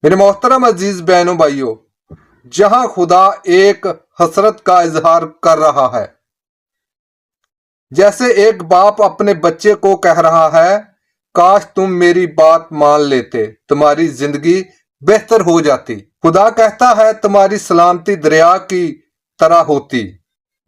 میرے محترم عزیز بہنوں بھائیوں، جہاں خدا ایک حسرت کا اظہار کر رہا ہے، جیسے ایک باپ اپنے بچے کو کہہ رہا ہے، کاش تم میری بات مان لیتے، تمہاری زندگی بہتر ہو جاتی۔ خدا کہتا ہے تمہاری سلامتی دریا کی طرح ہوتی،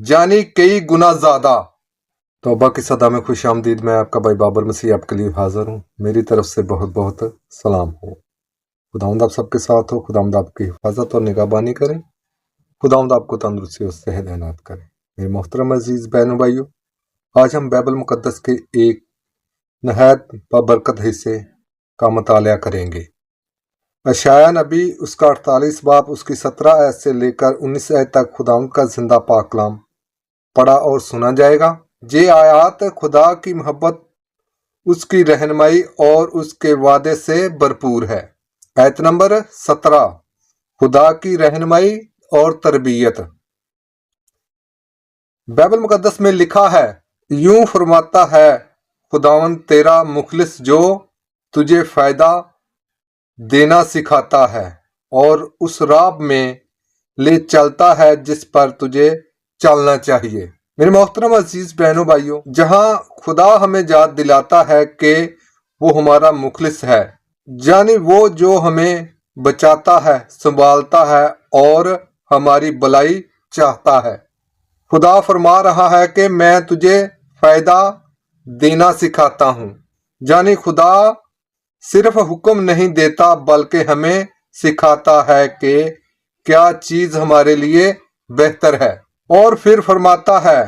یعنی کئی گنا زیادہ۔ توبہ کی صدا میں خوش آمدید۔ میں آپ کا بھائی بابر مسیح آپ کے لیے حاضر ہوں۔ میری طرف سے بہت بہت سلام ہو۔ خداوند آپ سب کے ساتھ ہو۔ خداوند آپ کی حفاظت اور نگہبانی کریں۔ خداوند آپ کو تندرستی اور صحت عنایت کرے۔ میرے محترم عزیز بہنوں بھائیوں، آج ہم بائبل مقدس کے ایک نہایت بابرکت حصے کا مطالعہ کریں گے۔ اشعیاء نبی اس کا 48 باب اس کی 17 آیت سے لے کر 19 آیت تک خداوند کا زندہ پاک کلام پڑھا اور سنا جائے گا۔ یہ آیات خدا کی محبت، اس کی رہنمائی اور اس کے وعدے سے بھرپور ہے۔ آیت نمبر 17، خدا کی رہنمائی اور تربیت۔ بائبل مقدس میں لکھا ہے، یوں فرماتا ہے خداوند تیرا مخلص جو تجھے فائدہ دینا سکھاتا ہے اور اس راہ میں لے چلتا ہے جس پر تجھے چلنا چاہیے۔ میرے محترم عزیز بہنوں بھائیوں، جہاں خدا ہمیں یاد دلاتا ہے کہ وہ ہمارا مخلص ہے، یعنی وہ جو ہمیں بچاتا ہے، سنبھالتا ہے اور ہماری بھلائی چاہتا ہے۔ خدا فرما رہا ہے کہ میں تجھے فائدہ دینا سکھاتا ہوں، یعنی خدا صرف حکم نہیں دیتا بلکہ ہمیں سکھاتا ہے کہ کیا چیز ہمارے لیے بہتر ہے، اور پھر فرماتا ہے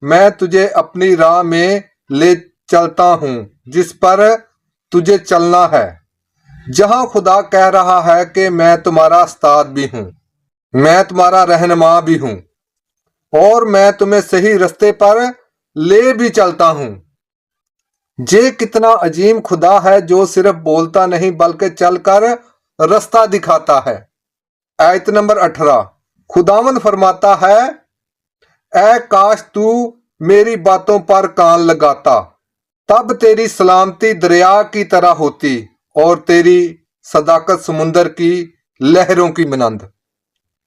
میں تجھے اپنی راہ میں لے چلتا ہوں جس پر تجھے چلنا ہے۔ جہاں خدا کہہ رہا ہے کہ میں تمہارا استاد بھی ہوں، میں تمہارا رہنما بھی ہوں، اور میں تمہیں صحیح رستے پر لے بھی چلتا ہوں۔ یہ کتنا عظیم خدا ہے جو صرف بولتا نہیں بلکہ چل کر رستہ دکھاتا ہے۔ آیت نمبر 18، خداوند فرماتا ہے، اے کاش تو میری باتوں پر کان لگاتا، تب تیری سلامتی دریا کی طرح ہوتی اور تیری صداقت سمندر کی لہروں کی مانند۔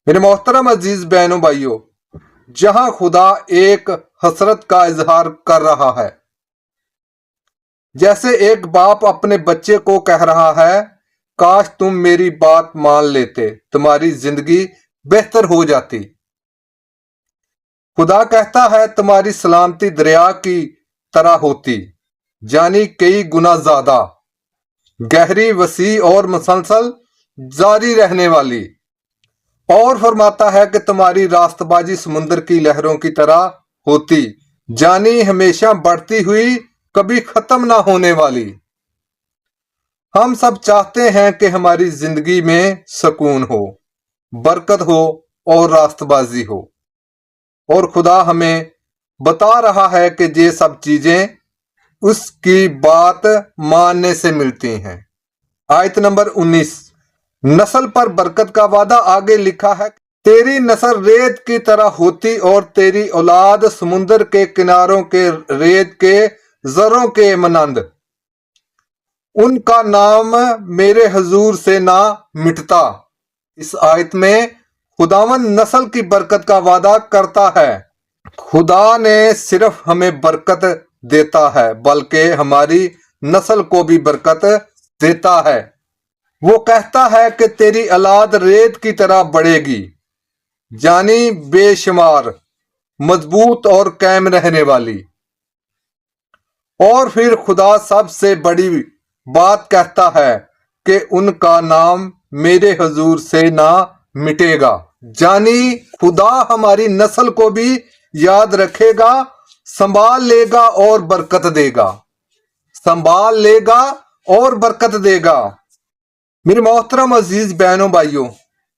میرے محترم عزیز بہنوں بھائیوں، جہاں خدا ایک حسرت کا اظہار کر رہا ہے، جیسے ایک باپ اپنے بچے کو کہہ رہا ہے، کاش تم میری بات مان لیتے، تمہاری زندگی بہتر ہو جاتی۔ خدا کہتا ہے تمہاری سلامتی دریا کی طرح ہوتی، یعنی کئی گنا زیادہ، گہری، وسیع اور مسلسل جاری رہنے والی، اور فرماتا ہے کہ تمہاری راست بازی سمندر کی لہروں کی طرح ہوتی، یعنی ہمیشہ بڑھتی ہوئی، کبھی ختم نہ ہونے والی۔ ہم سب چاہتے ہیں کہ ہماری زندگی میں سکون ہو، برکت ہو اور راست بازی ہو، اور خدا ہمیں بتا رہا ہے کہ یہ سب چیزیں اس کی بات ماننے سے ملتی ہیں۔ آیت نمبر 19، نسل پر برکت کا وعدہ آگے لکھا ہے، تیری نسل ریت کی طرح ہوتی اور تیری اولاد سمندر کے کناروں کے ریت کے ذروں کے مانند، ان کا نام میرے حضور سے نہ مٹتا۔ اس آیت میں خداوند نسل کی برکت کا وعدہ کرتا ہے۔ خدا نے صرف ہمیں برکت دیتا ہے بلکہ ہماری نسل کو بھی برکت دیتا ہے۔ وہ کہتا ہے کہ تیری اولاد ریت کی طرح بڑھے گی، یعنی بے شمار، مضبوط اور قائم رہنے والی۔ اور پھر خدا سب سے بڑی بات کہتا ہے کہ ان کا نام میرے حضور سے نہ مٹے گا، یعنی خدا ہماری نسل کو بھی یاد رکھے گا، سنبھال لے گا اور برکت دے گا، سنبھال لے گا اور برکت دے گا۔ میرے محترم عزیز بہنوں بھائیوں،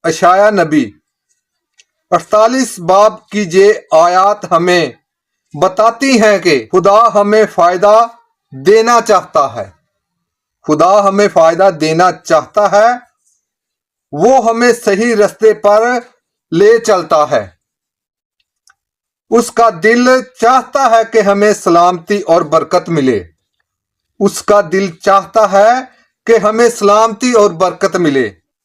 اشعیاء نبی 48 باب کی یہ آیات ہمیں بتاتی ہیں کہ خدا ہمیں فائدہ دینا چاہتا ہے۔ خدا ہمیں فائدہ دینا چاہتا ہے، وہ ہمیں صحیح رستے پر لے چلتا ہے۔ اس کا دل چاہتا ہے کہ ہمیں سلامتی اور برکت ملے۔ اس کا دل چاہتا ہے کہ ہمیں سلامتی اور برکت ملے۔